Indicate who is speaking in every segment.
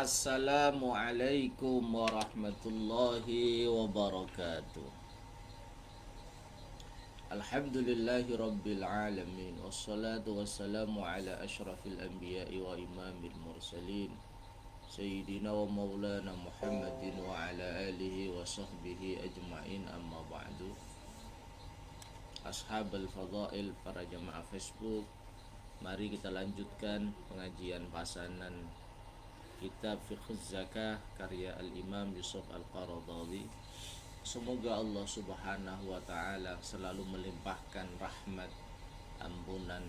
Speaker 1: Assalamualaikum warahmatullahi wabarakatuh. Alhamdulillahi rabbil alamin. Wassalatu wassalamu ala ashrafil anbiya'i wa imamil mursalin Sayyidina wa maulana Muhammadin wa ala alihi wa sahbihi ajma'in, amma ba'du. Ashabal fadail, para jamaah Facebook, mari kita lanjutkan pengajian pasanan kitab Fiqh Zakah karya Al-Imam Yusuf Al-Qaradawi. Semoga Allah Subhanahu wa taala selalu melimpahkan rahmat, ampunan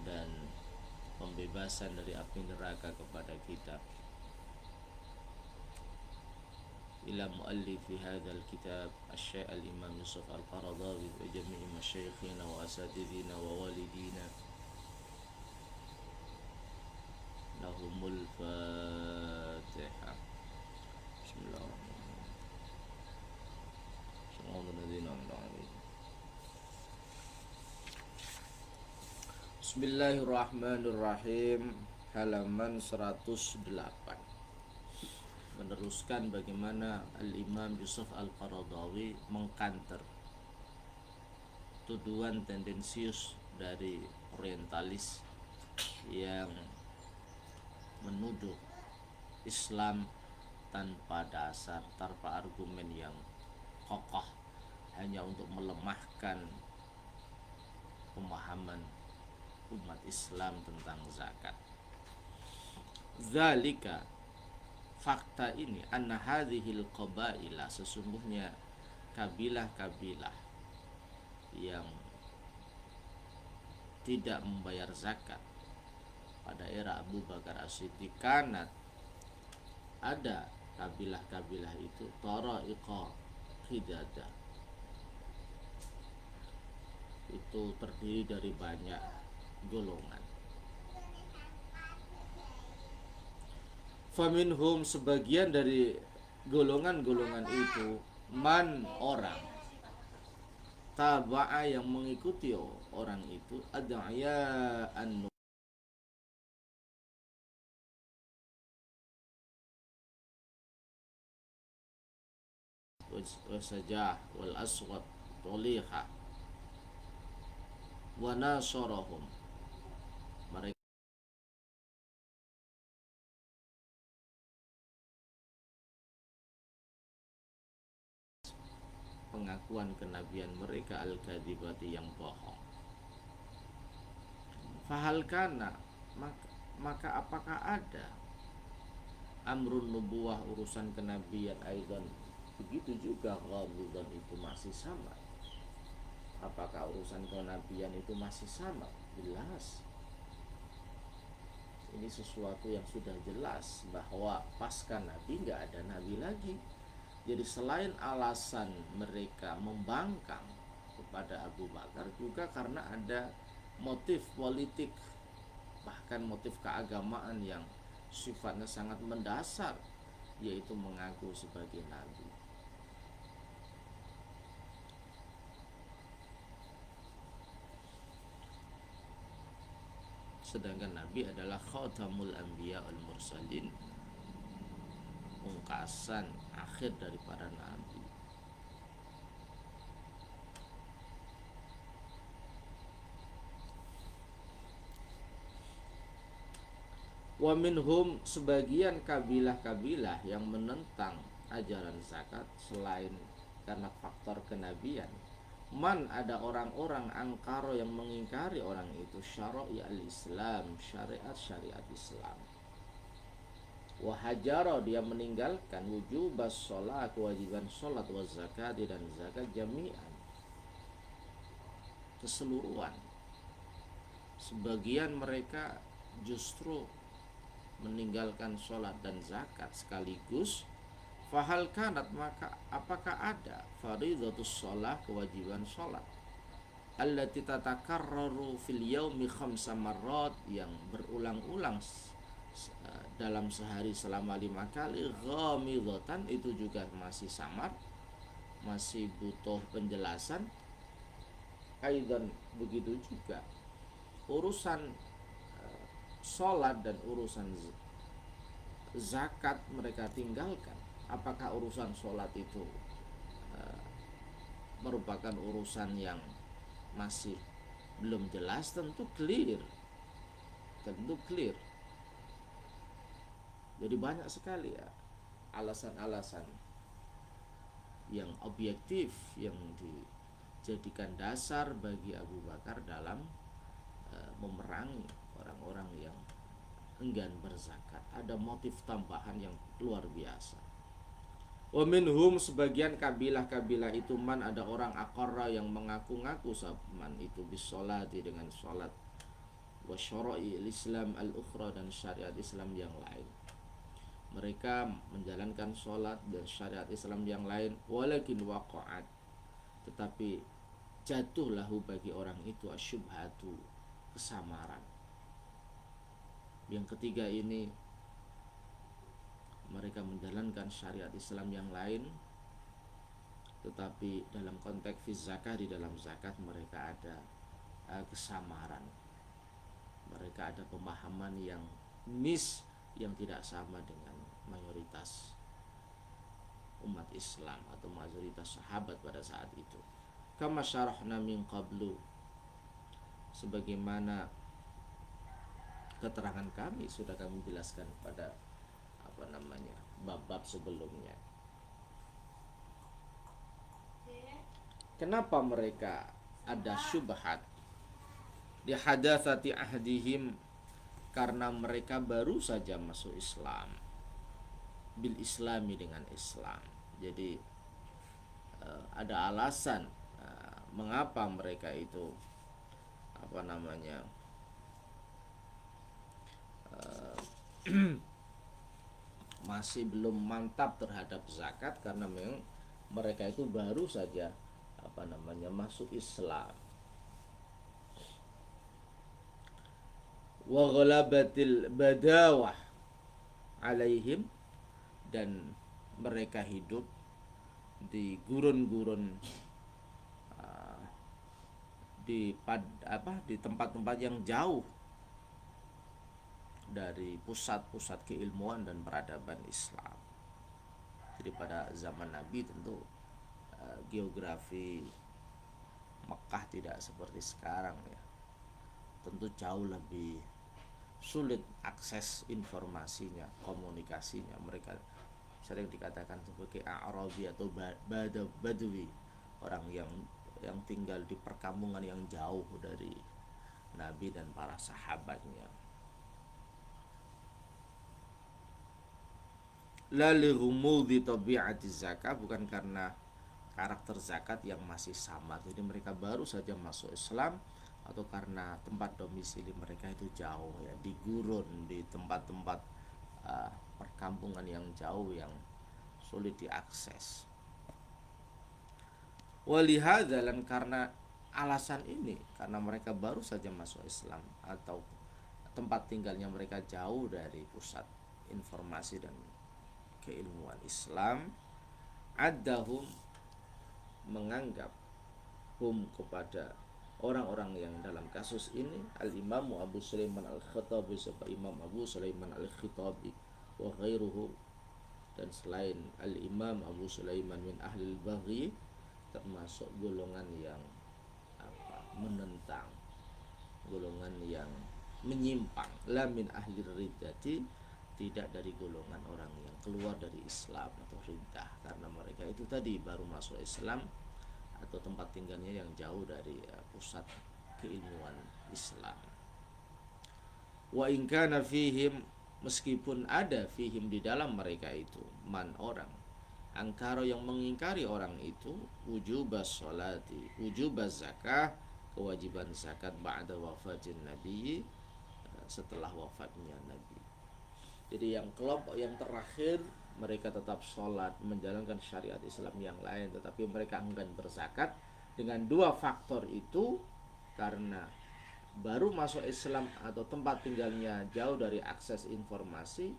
Speaker 1: dan pembebasan dari api neraka kepada kita. Ila muallifi hadzal kitab Asy-Syaikh Al-Imam Yusuf Al-Qaradawi wa jami'i masyayikhina wa asatidina wa walidina lahumul Fatihah. Bismillahirrahmanirrahim. Bismillahirrahmanirrahim. Halaman 108. Meneruskan bagaimana Al-Imam Yusuf Al-Qaradawi mengkanter tuduhan tendensius dari orientalis yang menuduh Islam tanpa dasar, tanpa argumen yang kokoh, hanya untuk melemahkan pemahaman umat Islam tentang zakat. Zalika, fakta ini, anna hadhil qabaila, sesungguhnya kabilah-kabilah yang tidak membayar zakat pada era Abu Bakar As-Siddiq, kanat, ada kabilah-kabilah itu tara'iqa qidada, itu terdiri dari banyak golongan. Faminhum, sebagian dari golongan-golongan itu, man, orang, taba'a, yang mengikuti orang itu, ad'iya'an wasajah wal aswad toliha wa nasarahum, mereka pengakuan kenabian mereka al-kadhibati, yang bohong. Fahal kana, maka apakah ada amrun nubuwah, urusan kenabian, aidan, begitu juga ghamidhan, itu masih sama. Apakah urusan kenabian itu masih sama? Jelas. Ini sesuatu yang sudah jelas bahwa pasca Nabi nggak ada Nabi lagi. Jadi selain alasan mereka membangkang kepada Abu Bakar, juga karena ada motif politik, bahkan motif keagamaan yang sifatnya sangat mendasar, yaitu mengaku sebagai Nabi. Sedangkan Nabi adalah khatamul anbiya wal mursalin, pungkasan akhir dari para nabi. Wa minhum, sebagian kabilah-kabilah yang menentang ajaran zakat selain karena faktor kenabian, man, ada orang-orang angkaro yang mengingkari orang itu syara'i al-Islam, syariat-syariat Islam. Wahajaro, dia meninggalkan wujubas sholat, kewajiban sholat, wa zakat, dan zakat jami'an, keseluruhan. Sebagian mereka justru meninggalkan sholat dan zakat sekaligus. Fahal kanat, maka apakah ada faridatus sholat, kewajiban sholat, allati tatakarraru fil yaumi khamsa marrat, yang berulang-ulang dalam sehari selama 5 kali, ghamidatan, itu juga masih samar, masih butuh penjelasan. Aidan, begitu juga urusan sholat dan urusan zakat mereka tinggalkan. Apakah urusan sholat itu merupakan urusan yang masih belum jelas? Tentu clear, tentu clear. Jadi banyak sekali ya alasan-alasan yang objektif yang dijadikan dasar bagi Abu Bakar dalam memerangi orang-orang yang enggan berzakat. Ada motif tambahan yang luar biasa. Wa minhum, sebagian kabilah-kabilah itu, man, ada orang aqarra yang mengaku-ngaku man itu bisolati dengan salat, wa syara'i Islam al-ukhra, dan syariat Islam yang lain. Mereka menjalankan salat dan syariat Islam yang lain, walakin waqa'at, tetapi jatuh lahu bagi orang itu asyubhatu, kesamaran. Yang ketiga ini, mereka menjalankan syariat Islam yang lain, tetapi dalam konteks zakat, di dalam zakat mereka ada kesamaran, mereka ada pemahaman yang yang tidak sama dengan mayoritas umat Islam atau mayoritas sahabat pada saat itu. Kama syarahna min qablu, sebagaimana keterangan kami sudah kami jelaskan pada bab-bab sebelumnya. Kenapa mereka ada syubhat? Di hadatsati ahdihim, karena mereka baru saja masuk Islam, bil islami, dengan Islam. Jadi ada alasan mengapa mereka itu masih belum mantap terhadap zakat, karena memang mereka itu baru saja masuk Islam. Wa ghalabatil badawah alaihim, dan mereka hidup di gurun-gurun, di tempat-tempat yang jauh dari pusat-pusat keilmuan dan peradaban Islam. Jadi pada zaman Nabi tentu geografi Mekah tidak seperti sekarang ya. Tentu jauh lebih sulit akses informasinya, komunikasinya. Mereka sering dikatakan sebagai Arabi atau Badui, orang yang tinggal di perkampungan yang jauh dari Nabi dan para sahabatnya. La li ghumudi tabi'ati zakat, bukan karena karakter zakat yang masih sama, jadi mereka baru saja masuk Islam, atau karena tempat domisili mereka itu jauh ya, di gurun, di tempat-tempat perkampungan yang jauh yang sulit diakses. Walihada, dan karena alasan ini, karena mereka baru saja masuk Islam atau tempat tinggalnya mereka jauh dari pusat informasi dan keilmuan Islam, adahum, menganggap kepada orang-orang yang dalam kasus ini al-Imam Abu Sulaiman al-Khattabi, sebab Imam Abu Sulaiman al-Khattabi wa ghairuhu, dan selain al-Imam Abu Sulaiman min ahli al-baghi, termasuk golongan yang menentang, golongan yang menyimpang, la min ahli riddati, tidak dari golongan orang yang keluar dari Islam atau riddah, karena mereka itu tadi baru masuk Islam atau tempat tinggalnya yang jauh dari pusat keilmuan Islam. Wa in kana fihim, meskipun ada fihim di dalam mereka itu, man, orang, angkara yang mengingkari orang itu, wujubas sholati, wujubas zakah, kewajiban zakat, ba'da wafatin nabi, setelah wafatnya Nabi. Jadi yang kelompok yang terakhir, mereka tetap sholat, menjalankan syariat Islam yang lain, tetapi mereka enggan berzakat, dengan dua faktor itu, karena baru masuk Islam atau tempat tinggalnya jauh dari akses informasi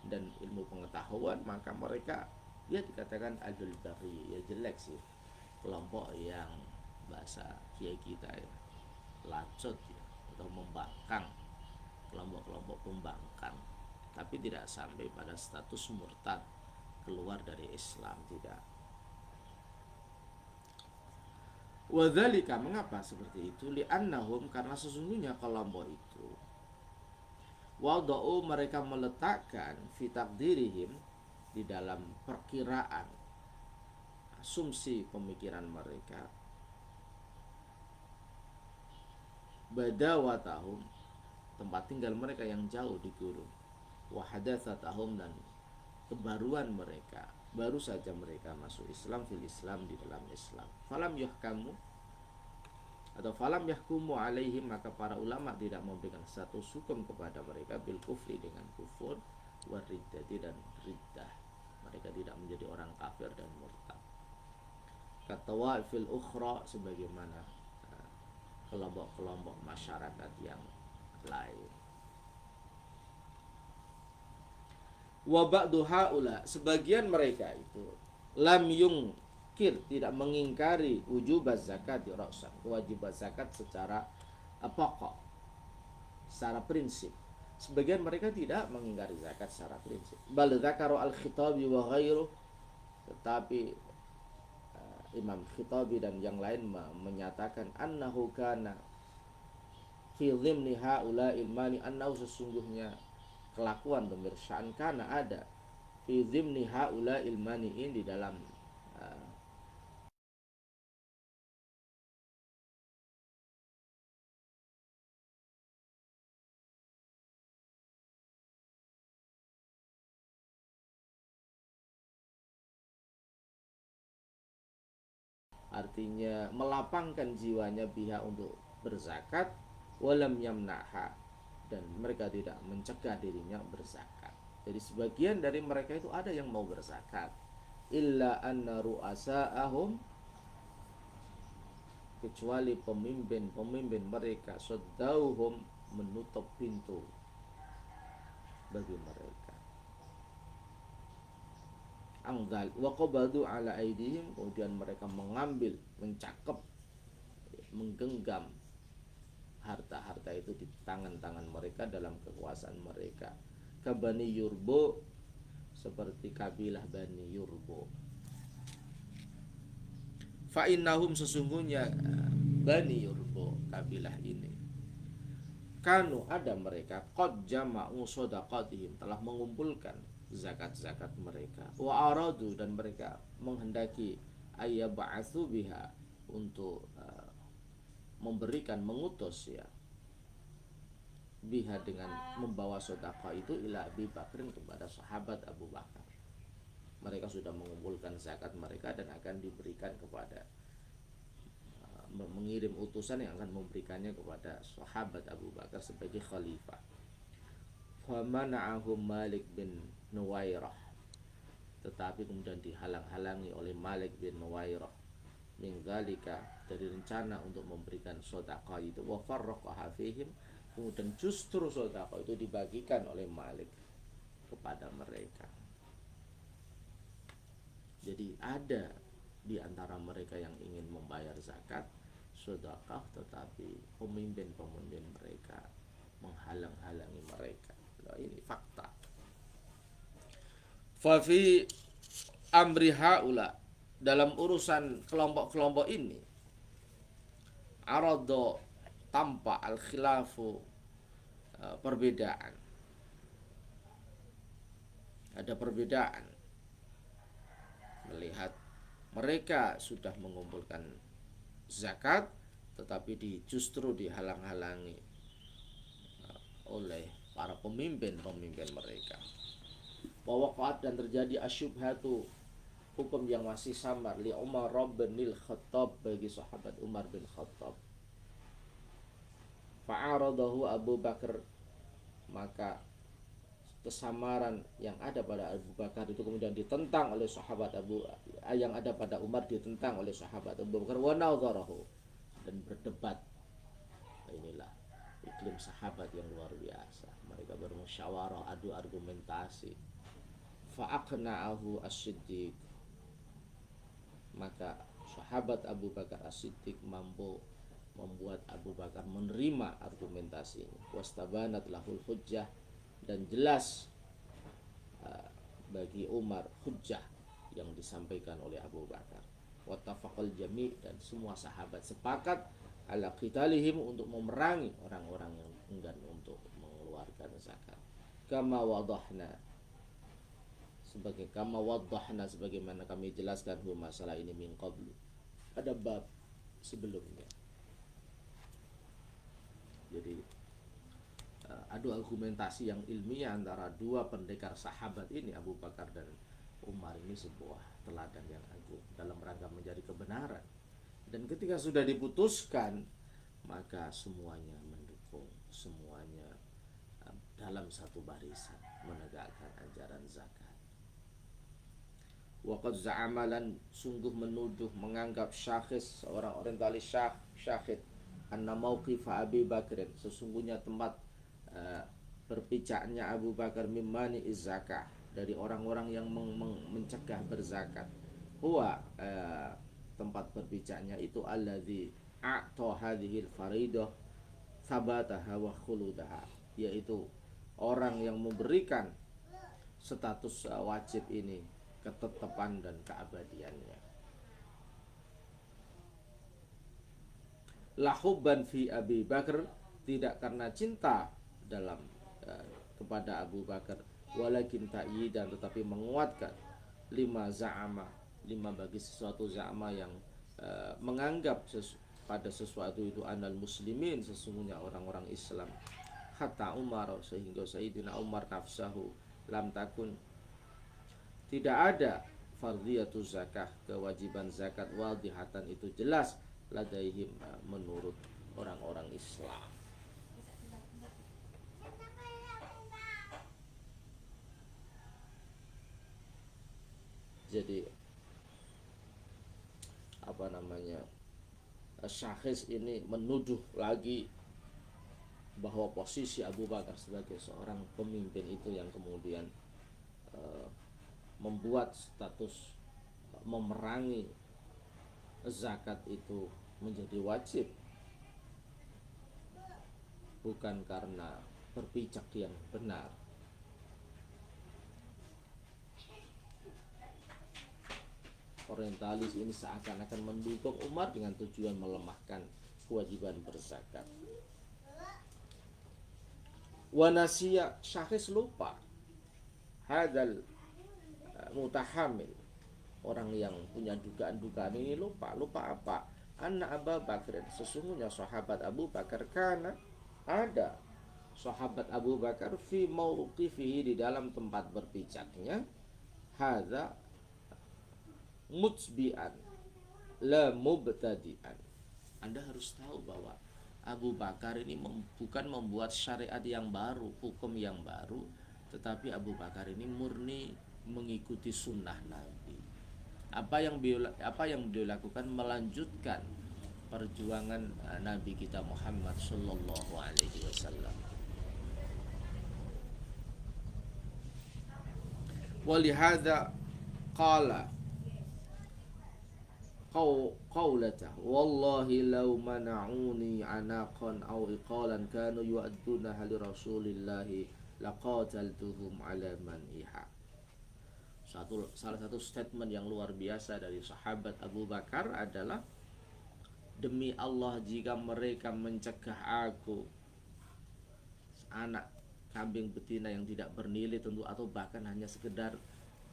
Speaker 1: dan ilmu pengetahuan, maka mereka ya dikatakan adul bari, ya jelek sih, kelompok yang bahasa kiai kita ya, lacut ya, atau membangkang, kelompok-kelompok pembangkang. tapi tidak sampai pada status murtad, keluar dari Islam, tidak. Wadzalika, mengapa seperti itu? Li'annahum, karena sesungguhnya kelompok itu wada'u, mereka meletakkan fi takdirihim, di dalam perkiraan asumsi pemikiran mereka, badawatahum, tempat tinggal mereka yang jauh di gurun, wahadatsatahum, dan kebaruan mereka, baru saja mereka masuk Islam, fil Islam, di dalam Islam. Falam yuhkamu, atau falam yahkumu alaihim, maka para ulama tidak memberikan satu hukum kepada mereka bil kufri, dengan kufur, wariddati, dan riddah, mereka tidak menjadi orang kafir dan murtad. Kata fil ukhra, sebagaimana kelompok-kelompok masyarakat yang lain. Wa ba'du haula, sebagian mereka itu lam yungkir, tidak mengingkari wujub zakat di ra'san, kewajiban zakat secara pokok, secara prinsip. Sebagian mereka tidak mengingkari zakat secara prinsip. Bal dzakaru al-Khitabi wa ghairu, tetapi Imam Khitabi dan yang lain menyatakan annahu kana fi dhimni haula ilmani, annahu, sesungguhnya kelakuan pemirsaan kana ada fi dhimni haula ilmaniin, di dalam artinya melapangkan jiwanya pihak untuk berzakat, walam yamnaha, dan mereka tidak mencegah dirinya berzakat. Jadi sebagian dari mereka itu ada yang mau berzakat, illa anna ru'asa'ahum, kecuali pemimpin mereka, saddauhum, menutup pintu bagi mereka. Anggal wa qabadu ala aidihim, kemudian mereka mengambil, mencakap, menggenggam harta-harta itu di tangan-tangan mereka, dalam kekuasaan mereka. Kabani Yurbo, seperti kabilah Bani Yurbo. Fa innahum, sesungguhnya Bani Yurbo, kabilah ini, kanu, ada mereka, qad jama'u shadaqatihim, telah mengumpulkan zakat-zakat mereka, wa aradu, dan mereka menghendaki ayyab'atsu biha, untuk memberikan, mengutus ya, biha, dengan membawa sedekah itu, ila Abi Bakrin, kepada sahabat Abu Bakar. Mereka sudah mengumpulkan zakat mereka dan akan diberikan kepada, mengirim utusan yang akan memberikannya kepada sahabat Abu Bakar sebagai khalifah. Famana'ahum Malik bin Nuwairah, tetapi kemudian dihalang-halangi oleh Malik bin Nuwairah min dzalika, dari rencana untuk memberikan sedekah itu. Wa farraqaha fihim, kemudian justru sedekah itu dibagikan oleh Malik kepada mereka. Jadi ada di antara mereka yang ingin membayar zakat sedekah, tetapi pemimpin mereka menghalang-halangi mereka. Nah, ini fakta. Fa fi amri haula, dalam urusan kelompok-kelompok ini, arado, tampak, al khilafu, perbedaan, ada perbedaan, melihat mereka sudah mengumpulkan zakat tetapi justru dihalang-halangi oleh para pemimpin mereka. Waqa'at, dan terjadi asyubhatu, hukum yang masih samar, li Umar bin Khattab, bagi sahabat Umar bin Khattab. Fa'aradahu Abu Bakar, maka kesamaran yang ada pada Abu Bakar itu kemudian ditentang oleh sahabat yang ada pada Umar, ditentang oleh sahabat Abu Bakar. Wa nadharahu, dan berdebat. Inilah iklim sahabat yang luar biasa, mereka bermusyawarah, adu argumentasi. Fa'aqna'ahu as-Siddiq, maka sahabat Abu Bakar as-Siddiq mampu membuat Abu Bakar menerima argumentasi ini. Wastabanat lahul hujjah, dan jelas bagi Umar hujjah yang disampaikan oleh Abu Bakar. Wattafaqal jami' dan semua sahabat sepakat ala qitalihim untuk memerangi orang-orang yang enggan untuk mengeluarkan zakat. Kama wadahna sebagaimana kami jelaskan masalah ini min qablu pada bab sebelumnya. Jadi adu argumentasi yang ilmiah antara dua pendekar sahabat ini, Abu Bakar dan Umar, ini sebuah teladan yang agung dalam rangka mencari kebenaran. Dan ketika sudah diputuskan, maka semuanya mendukung, semuanya dalam satu barisan menegakkan ajaran zakat. Waqad za'amalan, sungguh menuduh, menganggap syakhis, seorang orientalis syahid, anna mauqif Abi Bakr, sesungguhnya tempat berpijaknya Abu Bakar mimani zakah, dari orang-orang yang mencegah berzakat. Huwa tempat berpijaknya itu alladzi a'ta hadhil faridah thabataha wa khuludaha, yaitu orang yang memberikan status wajib ini ketetapan dan keabadiannya. La hubban fi Abi Bakar, tidak karena cinta dalam kepada Abu Bakar, walakin ta'yidan, tetapi menguatkan, lima za'ama, lima bagi sesuatu za'ama yang menganggap pada sesuatu itu anal muslimin, sesungguhnya orang-orang Islam. Hatta Umar, sehingga Sayyidina Umar nafsahu lam takun, tidak ada fardhiyatu zakah, kewajiban zakat, wadihatan, itu jelas, ladaihim, menurut orang-orang Islam. Jadi syakhis ini menuduh lagi bahwa posisi Abu Bakar sebagai seorang pemimpin itu yang kemudian membuat status memerangi zakat itu menjadi wajib, bukan karena berpijak yang benar. Orientalis ini seakan-akan mendukung Umar dengan tujuan melemahkan kewajiban berzakat. Wanasiya, syakhis lupa, hadal mutahamil, orang yang punya dugaan-dugaan ini lupa apa? Anna Abu Bakar, sesungguhnya sahabat Abu Bakar, karena ada sahabat Abu Bakar fi mauqifihi, di dalam tempat berpijaknya, hadza mutsbi'an la mubtadi'an. Anda harus tahu bahwa Abu Bakar ini bukan membuat syariat yang baru, hukum yang baru, tetapi Abu Bakar ini murni mengikuti sunnah Nabi. Apa yang beliau lakukan, melanjutkan perjuangan Nabi kita Muhammad sallallahu alaihi wasallam. Walihada qala qawlatah wallahi law mana'uni anaqan aw iqalan kanu yu'addunaha li rasulillahi laqataltuhum ala man'iha. Salah satu statement yang luar biasa dari sahabat Abu Bakar adalah, demi Allah, jika mereka mencegah aku anak kambing betina yang tidak bernilai tentu, atau bahkan hanya sekedar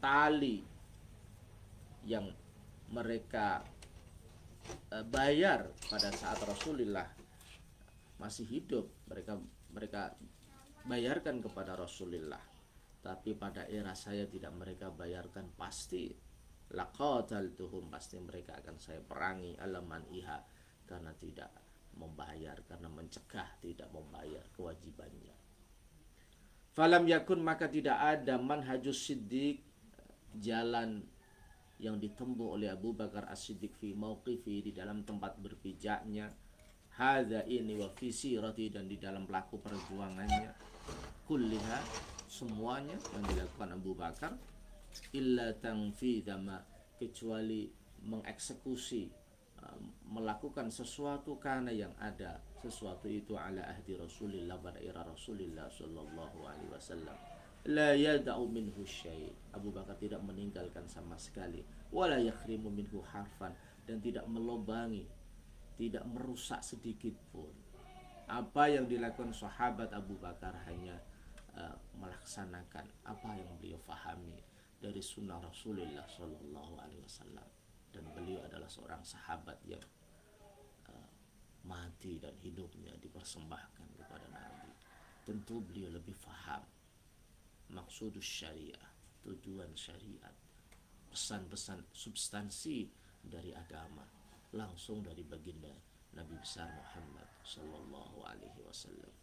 Speaker 1: tali yang mereka bayar pada saat Rasulullah masih hidup, mereka bayarkan kepada Rasulullah, tapi pada era saya tidak mereka bayarkan, pasti laqataltuhum, pasti mereka akan saya perangi, alaman iha, karena tidak membayar, karena mencegah tidak membayar kewajibannya. Falam yakun, maka tidak ada manhajus siddiq, jalan yang ditempuh oleh Abu Bakar As-Siddiq fi mauqifi, di dalam tempat berpijaknya, hadza ini, wa fi sirati, dan di dalam pelaku perjuangannya, kulliha, semuanya yang dilakukan Abu Bakar, illa tanfidha ma, kecuali mengeksekusi, melakukan sesuatu karena yang ada sesuatu itu ala ahdi Rasulillah, pada era Rasulullah sallallahu alaihi wasallam, la yada'u minhu syai'. Abu Bakar tidak meninggalkan sama sekali, wala yakhrimu minhu harfan, dan tidak melobangi, tidak merusak sedikit pun. Apa yang dilakukan sahabat Abu Bakar hanya melaksanakan apa yang beliau fahami dari sunnah Rasulullah Shallallahu Alaihi Wasallam, dan beliau adalah seorang sahabat yang mati dan hidupnya dipersembahkan kepada Nabi. Tentu beliau lebih faham maksud syariah, tujuan syariat, pesan-pesan substansi dari agama langsung dari baginda Nabi besar Muhammad sallallahu alaihi wasallam.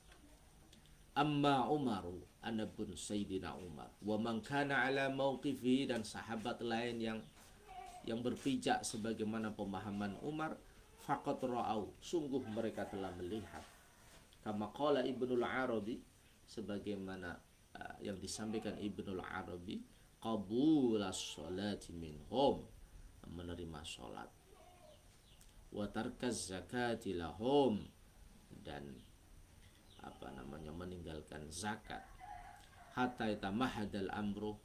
Speaker 1: Amma Umaru, anapun Sayyidina Umar, wa man kana ala mauqifi, dan sahabat lain yang berpijak sebagaimana pemahaman Umar, faqad ra'au, sungguh mereka telah melihat, kama qala Ibnul Arabi, sebagaimana yang disampaikan Ibnul Arabi, qabulas sholati minhum, menerima sholat, wa tarkaz zakati lahum, dan meninggalkan zakat, hatta itamahadal amru,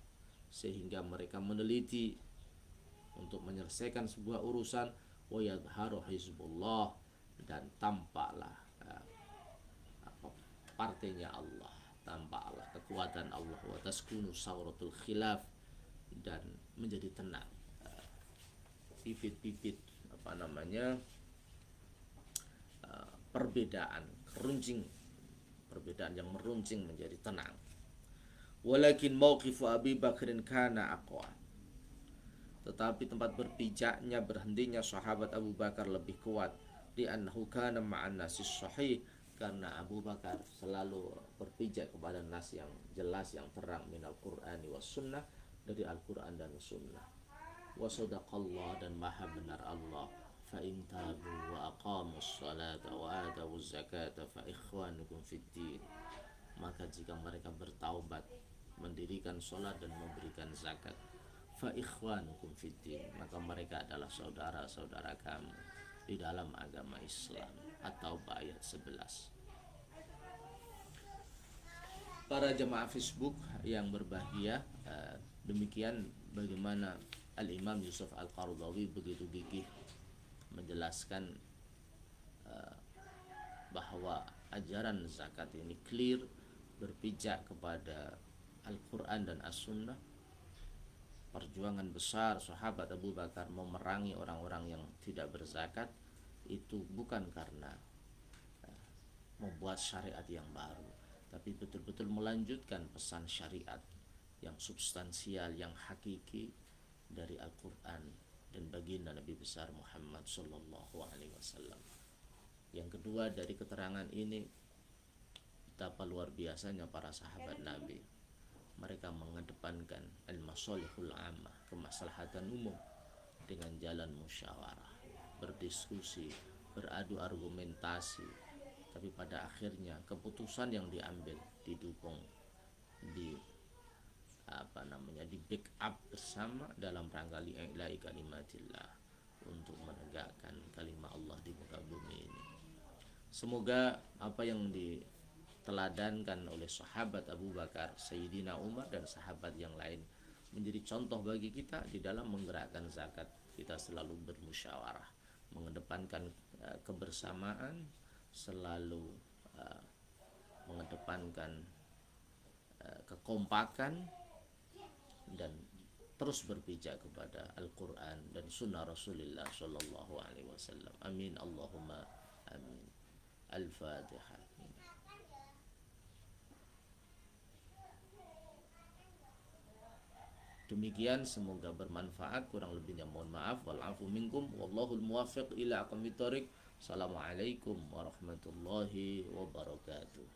Speaker 1: sehingga mereka meneliti untuk menyelesaikan sebuah urusan, wa yadharu hizbullah, dan tampaklah partainya Allah, tampaklah kekuatan Allah, wa taskunu sawratul khilaf, dan menjadi tenang bibit-bibit perbedaan yang meruncing menjadi tenang. Walakin mauqifu Abi Bakrin kana aqwa, tetapi tempat berpijaknya, berhentinya sahabat Abu Bakar lebih kuat, di annahu kana ma'an nasis sahih, karena Abu Bakar selalu berpijak kepada nas yang jelas, yang terang, minal Qur'ani was sunnah, dari Al-Quran dan Sunnah. Wa sadaqallah, dan maha benar Allah, fa in tabu wa aqamus salata wa atawuz zakata fa ikhwanukum fid din, maka jika mereka bertaubat, mendirikan salat dan memberikan zakat, fa ikhwanukum fid din, maka mereka adalah saudara-saudara kamu di dalam agama Islam. At-Taubah ayat 11. Para jemaah Facebook yang berbahagia, demikian bagaimana Al-Imam Yusuf Al-Qaradawi begitu gigih menjelaskan bahwa ajaran zakat ini clear, berpijak kepada Al-Quran dan As-Sunnah. Perjuangan besar sahabat Abu Bakar memerangi orang-orang yang tidak berzakat itu bukan karena membuat syariat yang baru, tapi betul-betul melanjutkan pesan syariat yang substansial, yang hakiki dari Al-Quran dan baginda Nabi besar Muhammad sallallahu alaihi wasallam. Yang kedua, dari keterangan ini betapa luar biasanya para sahabat Nabi. Mereka mengedepankan al-masalihul ammah, kemaslahatan umum, dengan jalan musyawarah, berdiskusi, beradu argumentasi, tapi pada akhirnya keputusan yang diambil didukung, di backup bersama dalam rangka li'ilai kalimatillah, untuk menegakkan kalimat Allah di muka bumi ini. Semoga apa yang diteladankan oleh sahabat Abu Bakar, Sayyidina Umar, dan sahabat yang lain menjadi contoh bagi kita di dalam menggerakkan zakat. Kita selalu bermusyawarah, mengedepankan kebersamaan, selalu mengedepankan kekompakan, dan terus berpijak kepada Al-Quran dan Sunnah Rasulullah Sallallahu Alaihi Wasallam. Amin Allahumma amin. Al-Fatihah. Demikian, semoga bermanfaat. Kurang lebihnya mohon maaf. Wal afu minkum wallahul muwaffiq ila aqwamit thoriq. Assalamualaikum warahmatullahi wabarakatuh.